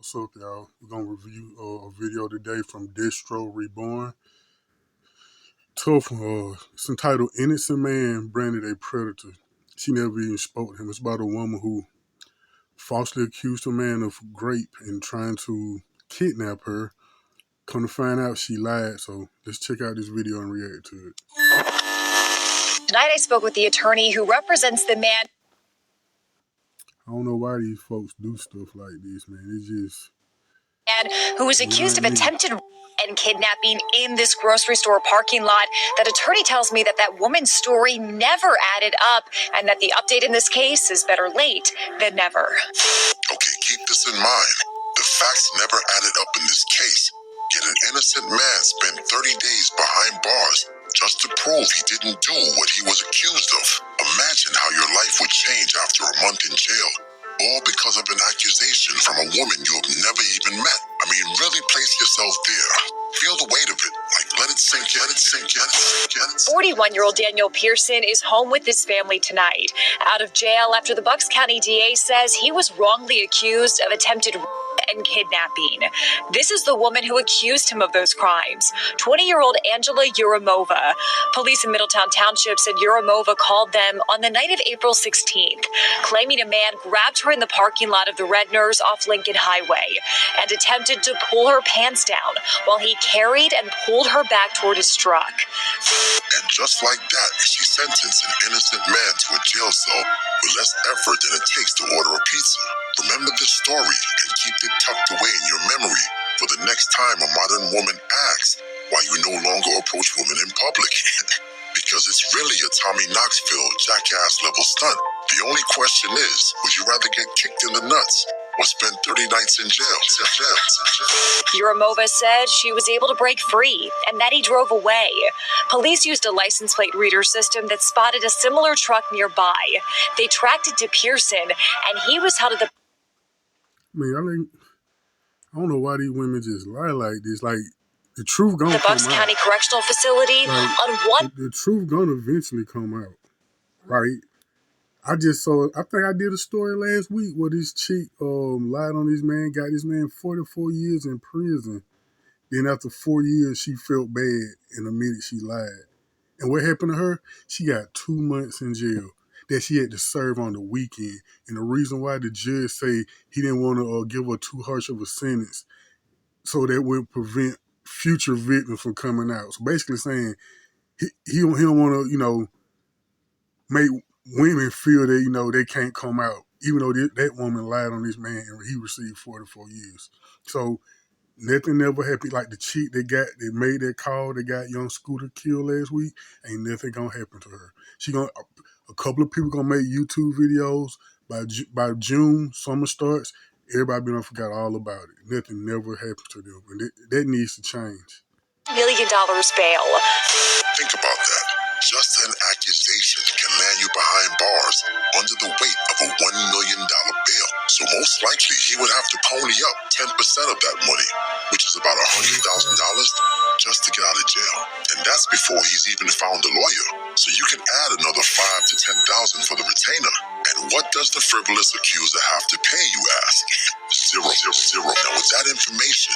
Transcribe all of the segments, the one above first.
What's up, y'all? We're gonna review a video today from Destro Reborn. Tough. It's entitled "Innocent Man Branded a Predator." She never even spoke to him. It's about a woman who falsely accused a man of rape and trying to kidnap her. Come to find out, she lied. So let's check out this video and react to it. Tonight I spoke with the attorney who represents the man. I don't know why these folks do stuff like this, man. It's just Who was accused of attempted and kidnapping in this grocery store parking lot. That attorney tells me that woman's story never added up and that the update in this case is better late than never. Okay, keep this in mind. The facts never added up in this case. Yet an innocent man spent 30 days behind bars just to prove he didn't do what he was accused of. Imagine how your life would change after a month in jail. All because of an accusation from a woman you have never even met. I mean, really place yourself there. Feel the weight of it. Like, let it sink in, let it sink in, let it sink in. 41-year-old Daniel Pearson is home with his family tonight, out of jail after the Bucks County DA says he was wrongly accused of attempted and kidnapping. This is the woman who accused him of those crimes, 20-year-old Angela Yuramova. Police in Middletown Township said Yuramova called them on the night of April 16th, claiming a man grabbed her in the parking lot of the Redners off Lincoln Highway and attempted to pull her pants down while he carried and pulled her back toward his truck. And just like that, she sentenced an innocent man to a jail cell with less effort than it takes to order a pizza. Remember this story and keep it tucked away in your memory for the next time a modern woman asks why you no longer approach women in public. Because it's really a Tommy Knoxville jackass level stunt. The only question is, would you rather get kicked in the nuts or spend 30 nights in jail? Yuramova said she was able to break free and that he drove away. Police used a license plate reader system that spotted a similar truck nearby. They tracked it to Pearson and he was held at the... I don't know why these women just lie like this. Like, the truth gonna come out. The Bucks County Correctional Facility on one... The truth gonna eventually come out, right? I think I did a story last week where this chick lied on this man, got this man 44 years in prison. Then after 4 years, she felt bad and admitted she lied. And what happened to her? She got 2 months in jail that she had to serve on the weekend. And the reason why the judge say he didn't want to give her too harsh of a sentence so that would prevent future victims from coming out. So basically saying he don't want to, make women feel that, they can't come out, even though that woman lied on this man and he received 44 years. So nothing ever happened. Like the chick that made that call that got young Scooter killed last week, ain't nothing gonna happen to her. A couple of people gonna make YouTube videos by June, summer starts. Everybody been forgot all about it. Nothing never happens to them, and that needs to change. $1 million bail. Think about that. Just an accusation can land you behind bars under the weight of a $1 million bail. So most likely he would have to pony up 10% of that money, which is about $100,000 just to get out of jail. And that's before he's even found a lawyer. So you can add another $5,000 to $10,000 for the retainer. And what does the frivolous accuser have to pay, you ask? Zero. Now with that information,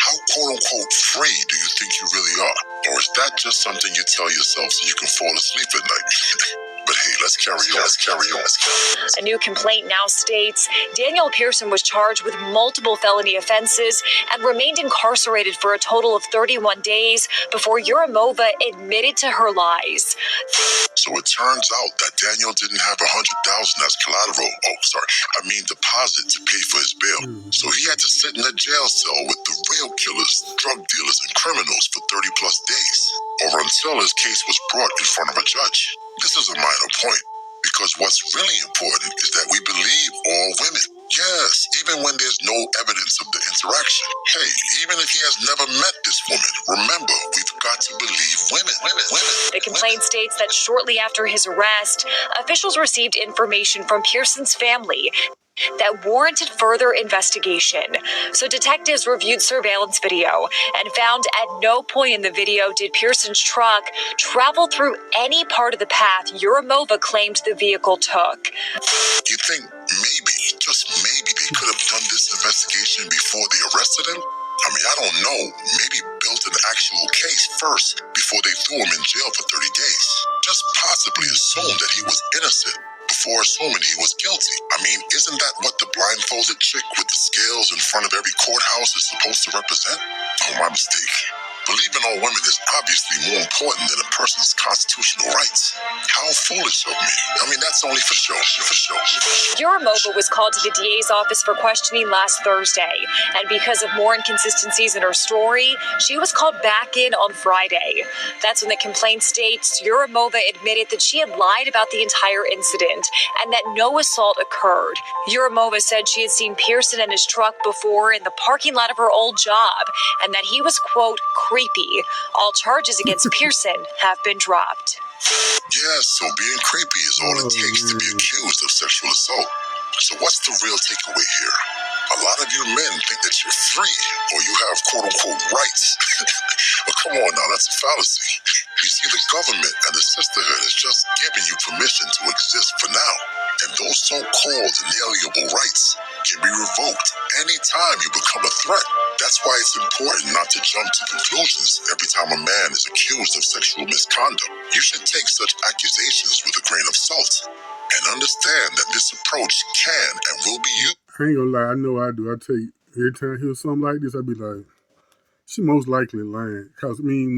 how quote-unquote free do you think you really are? Or is that just something you tell yourself so you can fall asleep at night? But hey, let's carry on. A new complaint now states Daniel Pearson was charged with multiple felony offenses and remained incarcerated for a total of 31 days before Yuramova admitted to her lies. So it turns out that Daniel didn't have $100,000 as collateral. Deposit to pay for his bail. So he had to sit in a jail cell with the real killers, drug dealers, and criminals for 30 plus days, or until his case was brought in front of a judge. This is a minor point, because what's really important is that we believe all women. Yes, even when there's no evidence of the interaction. Hey, even if he has never met this woman, remember, we've got to believe women. The complaint states that shortly after his arrest, officials received information from Pearson's family that warranted further investigation. So detectives reviewed surveillance video and found at no point in the video did Pearson's truck travel through any part of the path Yuramova claimed the vehicle took. You think maybe, just maybe, they could have done this investigation before they arrested him? I mean, I don't know. Maybe built an actual case first before they threw him in jail for 30 days. Just possibly assumed that he was innocent before assuming he was guilty. I mean, isn't that what the blindfolded chick with the scales in front of every courthouse is supposed to represent? Oh, my mistake. Believing all women is obviously more important than a person's constitutional rights. How foolish of me. I mean, that's only for show, for show. Yuramova was called to the DA's office for questioning last Thursday, and because of more inconsistencies in her story, she was called back in on Friday. That's when the complaint states Yuramova admitted that she had lied about the entire incident and that no assault occurred. Yuramova said she had seen Pearson in his truck before in the parking lot of her old job, and that he was, quote, creepy. All charges against Pearson have been dropped. Yeah, so being creepy is all it takes to be accused of sexual assault. So what's the real takeaway here? A lot of you men think that you're free or you have quote-unquote rights. But come on now, that's a fallacy. You see, the government and the sisterhood has just given you permission to exist for now. And those so-called inalienable rights can be revoked anytime you become a threat. That's why it's important not to jump to conclusions every time a man is accused of sexual misconduct. You should take such accusations with a grain of salt and understand that this approach can and will be used. I ain't gonna lie, I know I do. I tell you, every time I hear something like this, I be like, she most likely lying. Because, I mean,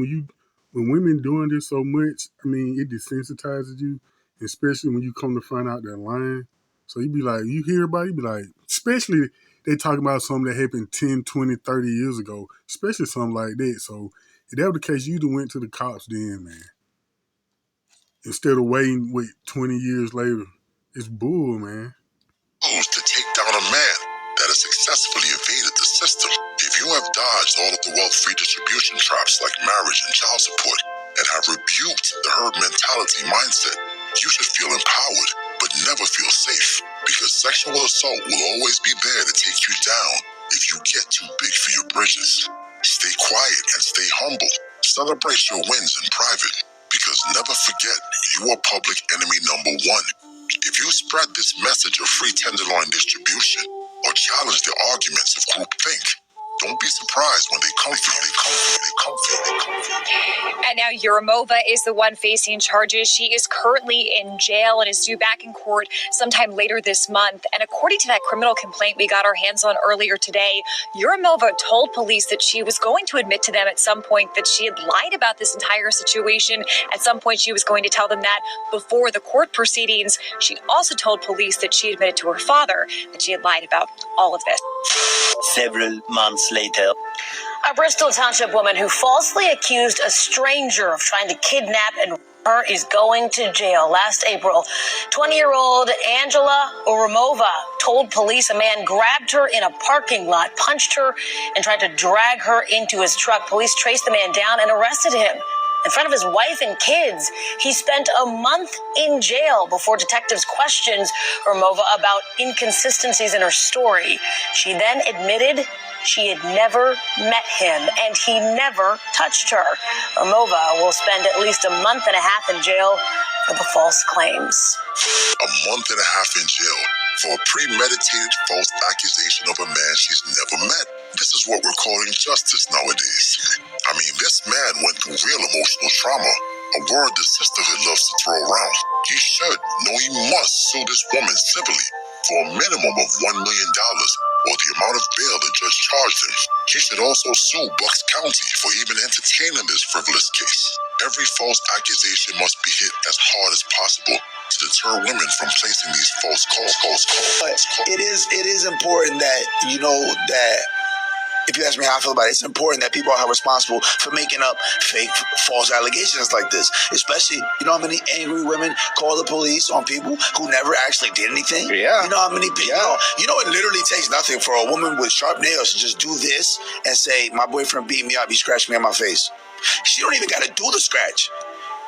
when women doing this so much, I mean, it desensitizes you, especially when you come to find out they're lying. So you be like, you hear about it, you be like, especially they talking about something that happened 10, 20, 30 years ago, especially something like that. So if that was the case, you'd have went to the cops then, man. Instead of waiting, 20 years later. It's bull, man. To take down a man that has successfully evaded the system. If you have dodged all of the wealth redistribution traps like marriage and child support and have rebuked the herd mentality mindset, you should feel empowered but never feel safe, because sexual assault will always be there to take you down if you get too big for your britches. Stay quiet and stay humble. Celebrate your wins in private, because never forget you are public enemy number one. If you spread this message of free tenderloin distribution or challenge the arguments of groupthink, don't be surprised when they come for you. And now Yuramova is the one facing charges. She is currently in jail and is due back in court sometime later this month. And according to that criminal complaint we got our hands on earlier today, Yuramova told police that she was going to admit to them at some point that she had lied about this entire situation. At some point, she was going to tell them that before the court proceedings. She also told police that she admitted to her father that she had lied about all of this. Several months later. A Bristol Township woman who falsely accused a stranger of trying to kidnap and rape her is going to jail. Last April, 20-year-old Angela Yuramova told police a man grabbed her in a parking lot, punched her, and tried to drag her into his truck. Police traced the man down and arrested him in front of his wife and kids. He spent a month in jail before detectives questioned Yuramova about inconsistencies in her story. She then admitted she had never met him and he never touched her. Yuramova will spend at least a month and a half in jail for the false claims. A month and a half in jail for a premeditated false accusation of a man she's never met. This is what we're calling justice nowadays. I mean, this man went through real emotional trauma, a word the sisterhood loves to throw around. He should, no, he must sue this woman civilly for a minimum of $1 million or the amount of bail the judge charged him. He should also sue Bucks County for even entertaining this frivolous case. Every false accusation must be hit as hard as possible to deter women from placing these false calls. It is important that, you know, that if you ask me how I feel about it, it's important that people are held responsible for making up fake, false allegations like this. Especially, you know how many angry women call the police on people who never actually did anything? Yeah. You know how many people? Yeah. You know, it literally takes nothing for a woman with sharp nails to just do this and say, my boyfriend beat me up, he scratched me on my face. She don't even got to do the scratch.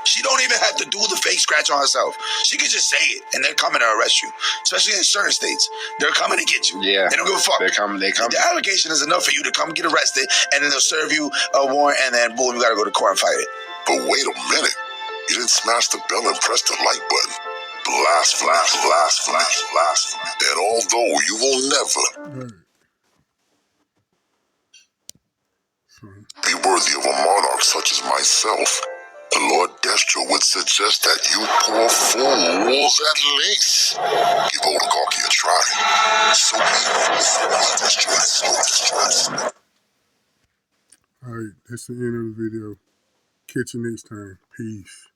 She don't even have to do the fake scratch on herself. She can just say it, and they're coming to arrest you. Especially in certain states, they're coming to get you. Yeah, they don't give a fuck. They come. The allegation is enough for you to come get arrested, and then they'll serve you a warrant, and then boom, you got to go to court and fight it. But wait a minute, you didn't smash the bell and press the like button. blasphemy, and although you will never be worthy of a monarch such as myself, the Lord Destro would suggest that you poor fools at least give oligarchy a try. So Alright, that's the end of the video. Catch you next time. Peace.